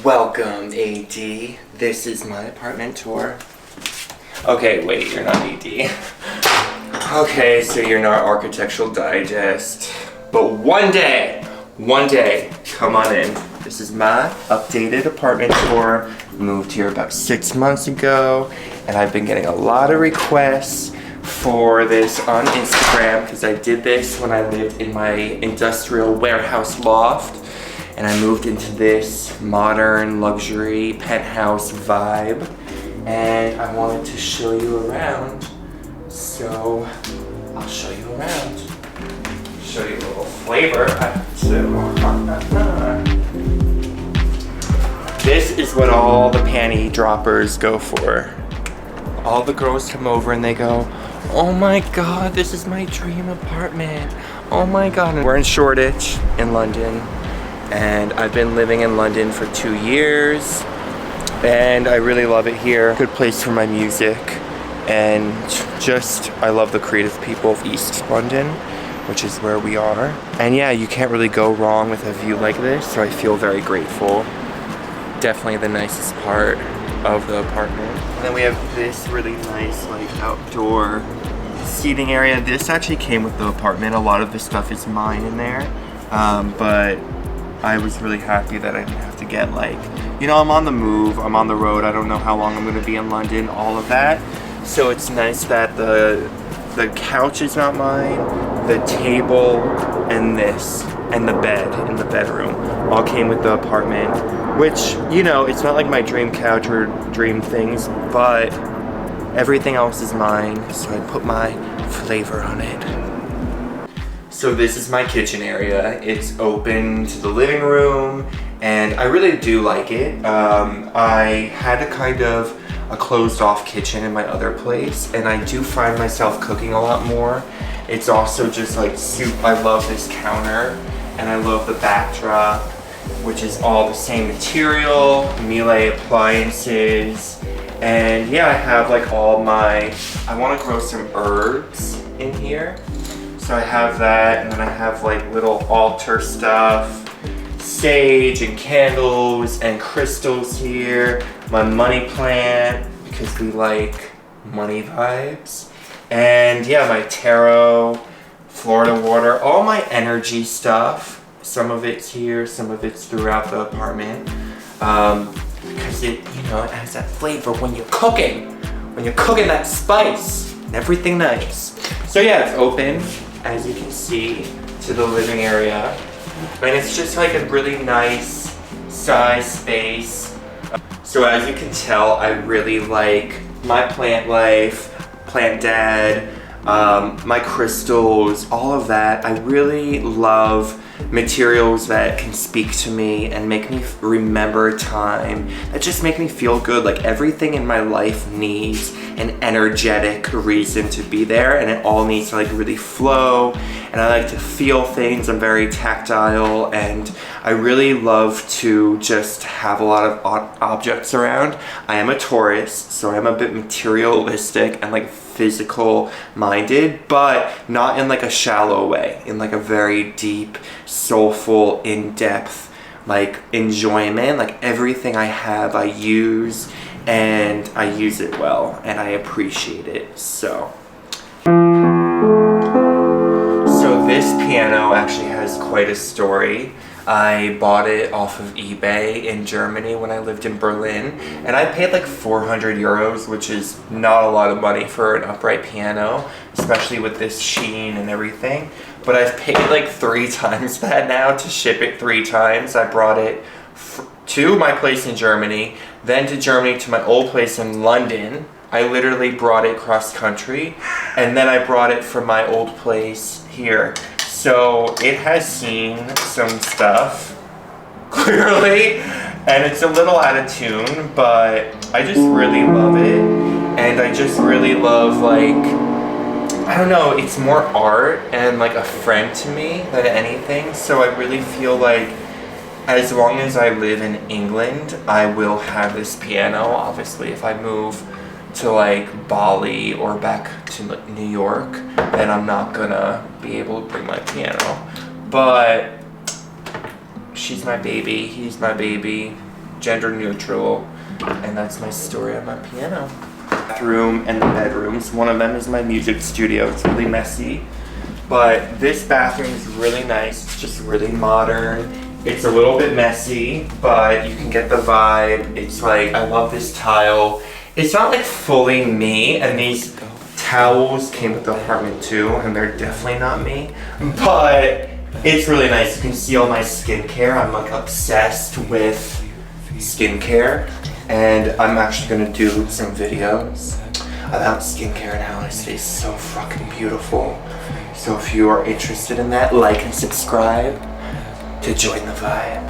Welcome, AD. This is my apartment tour. Okay, wait, you're not AD. Okay, so you're not Architectural Digest. But one day, come on in. This is my updated apartment tour. Moved here about 6 months ago, and I've been getting a lot of requests for this on Instagram because I did this when I lived in my industrial warehouse loft. And I moved into this modern luxury penthouse vibe, and I wanted to show you around. So I'll show you around. Show you a little flavor. This is what all the panty droppers go for. All the girls come over and they go, "Oh my God, this is my dream apartment. Oh my God." And we're in Shoreditch in London. And I've been living in London for 2 years, and I really love it here. Good place for my music, and just I love the creative people of East London, which is where we are. And yeah, you can't really go wrong with a view like this, so I feel very grateful. Definitely the nicest part of the apartment. And then we have this really nice like outdoor seating area. This actually came with the apartment. A lot of the stuff is mine in there, but I was really happy that I didn't have to get like, you know, I'm on the move, I'm on the road, I don't know how long I'm gonna be in London, all of that. So it's nice that the couch is not mine, the table and this, and the bed in the bedroom all came with the apartment, which, you know, it's not like my dream couch or dream things, but everything else is mine, so I put my flavor on it. So this is my kitchen area. It's open to the living room, and I really do like it. I had a kind of a closed off kitchen in my other place, and I do find myself cooking a lot more. It's also just like I love this counter, and I love the backdrop, which is all the same material, Miele appliances, and yeah, I have like all my, I want to grow some herbs in here. So I have that, and then I have like little altar stuff, sage and candles and crystals here, my money plant, because we like money vibes, and yeah, my tarot, Florida water, all my energy stuff. Some of it's here, some of it's throughout the apartment, because it, you know, it has that flavor when you're cooking that spice and everything nice. So yeah, it's open, as you can see, to the living area, and it's just like a really nice size space. So as you can tell, I really like my plant life, plant dad, my crystals, all of that. I really love materials that can speak to me and make me remember time, that just make me feel good. Like everything in my life needs an energetic reason to be there, and it all needs to like really flow, and I like to feel things. I'm very tactile, and I really love to just have a lot of objects around. I am a Taurus, so I'm a bit materialistic and like physical minded, but not in like a shallow way, in like a very deep, soulful, in-depth like enjoyment. Like everything I have I use, and I use it well, and I appreciate it. So this piano actually has quite a story. I bought it off of eBay in Germany when I lived in Berlin, and I paid like 400 euros, which is not a lot of money for an upright piano, especially with this sheen and everything. But I've paid like 3 times that now to ship it 3 times. I brought it to my place in Germany, then to Germany to my old place in London. I literally brought it cross country, and then I brought it from my old place here. So it has seen some stuff, clearly, and it's a little out of tune, but I just really love it, and I just really love, like, I don't know, it's more art and like a friend to me than anything. So I really feel like as long as I live in England, I will have this piano. Obviously, if I move to like Bali or back to New York, then I'm not gonna be able to bring my piano. But she's my baby, he's my baby, gender neutral, and that's my story on my piano. Bathroom and the bedrooms. One of them is my music studio. It's really messy, but this bathroom is really nice. It's just really modern. It's a little bit messy, but you can get the vibe. It's like, I love this tile. It's not like fully me, and these towels came with the apartment too, and they're definitely not me, but it's really nice. You can see all my skincare. I'm like obsessed with skincare, and I'm actually gonna do some videos about skincare and how I stay so fucking beautiful. So if you are interested in that, like and subscribe to join the vibe.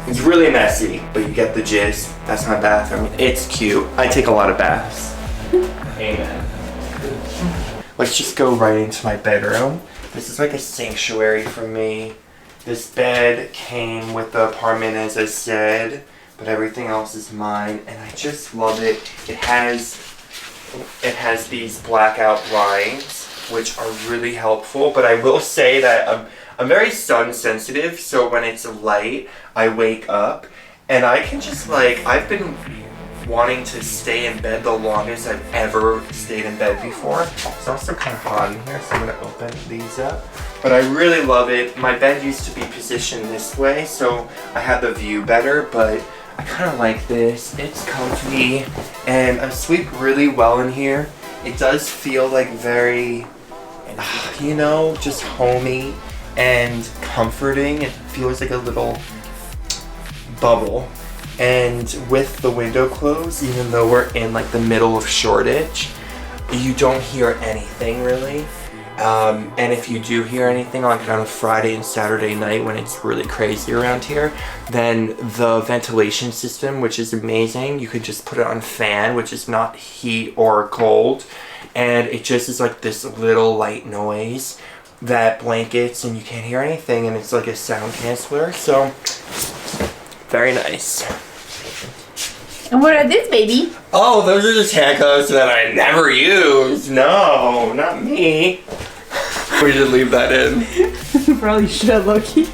It's really messy, but you get the gist. That's my bathroom. It's cute. I take a lot of baths. Amen. Let's just go right into my bedroom. This is like a sanctuary for me. This bed came with the apartment, as I said, but everything else is mine, and I just love it. It has these blackout blinds, which are really helpful, but I will say that I'm very sun sensitive, so when it's light, I wake up, and I can just like, I've been wanting to stay in bed the longest I've ever stayed in bed before. It's also kind of hot in here, so I'm gonna open these up. But I really love it. My bed used to be positioned this way, so I had the view better, but I kind of like this. It's comfy, and I sleep really well in here. It does feel like very, you know, just homey and comforting. It feels like a little bubble. And with the window closed, even though we're in like the middle of Shoreditch, you don't hear anything really. And if you do hear anything like on a Friday and Saturday night when it's really crazy around here, then the ventilation system, which is amazing, you could just put it on fan, which is not heat or cold, and it just is like this little light noise that blankets and you can't hear anything, and it's like a sound canceller, so very nice. And what are these, baby? Oh, those are just handcuffs that I never use. No, not me. We should leave that in. Probably should, Loki.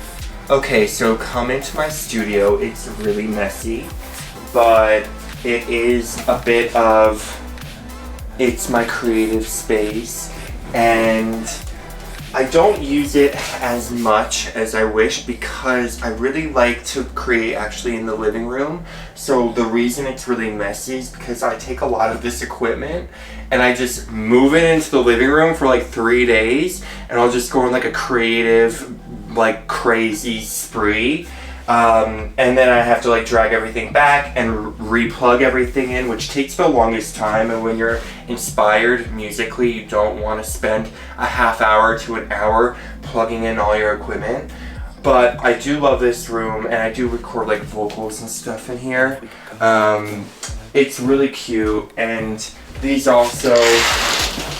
Okay, so come into my studio. It's really messy, but it is a bit of, it's my creative space, and I don't use it as much as I wish because I really like to create actually in the living room. So the reason it's really messy is because I take a lot of this equipment and I just move it into the living room for like 3 days, and I'll just go on like a creative, like crazy spree. And then I have to like drag everything back and re-plug everything in, which takes the longest time. And when you're inspired musically, you don't want to spend a half hour to an hour plugging in all your equipment. But I do love this room, and I do record like vocals and stuff in here. It's really cute, and these also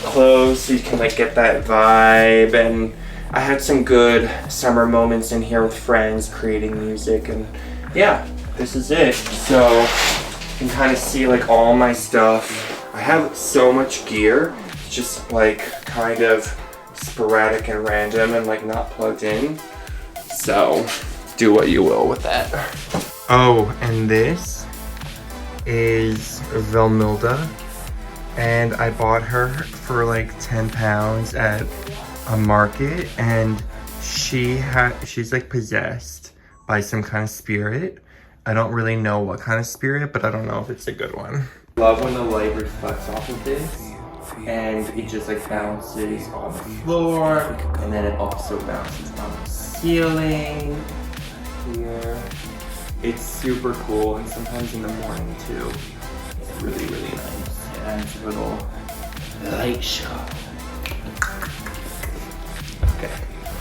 close so you can like get that vibe. And I had some good summer moments in here with friends creating music, and yeah, this is it. So you can kind of see like all my stuff. I have so much gear, it's just like kind of sporadic and random and like not plugged in. So do what you will with that. Oh, and this is Velmilda, and I bought her for like 10 pounds at a market, and she's like possessed by some kind of spirit. I don't really know what kind of spirit, but I don't know if it's a good one. Love when the light reflects off of this, and it just like bounces on the floor, and then it also bounces on the ceiling here. It's super cool, and sometimes in the morning too. It's really, really nice. It adds a little light show. Okay.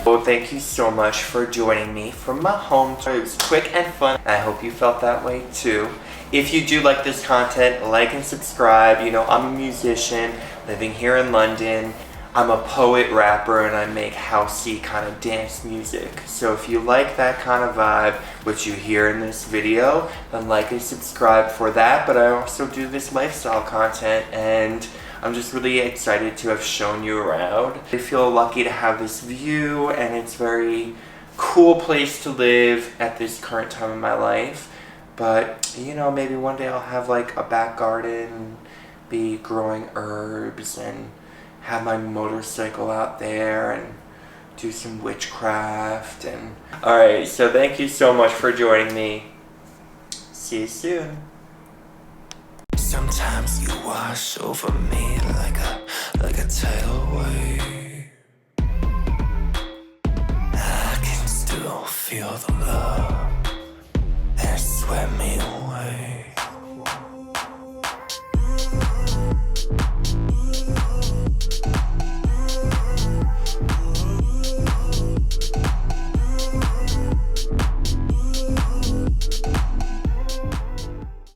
Well, thank you so much for joining me from my home tour. It was quick and fun. I hope you felt that way too. If you do like this content, like and subscribe. You know, I'm a musician living here in London. I'm a poet, rapper, and I make housey kind of dance music. So if you like that kind of vibe, which you hear in this video, then like and subscribe for that. But I also do this lifestyle content, and I'm just really excited to have shown you around. I feel lucky to have this view, and it's very cool place to live at this current time in my life. But, you know, maybe one day I'll have like a back garden, be growing herbs, and have my motorcycle out there and do some witchcraft. And alright, so thank you so much for joining me. See you soon. Sometimes you wash over me like a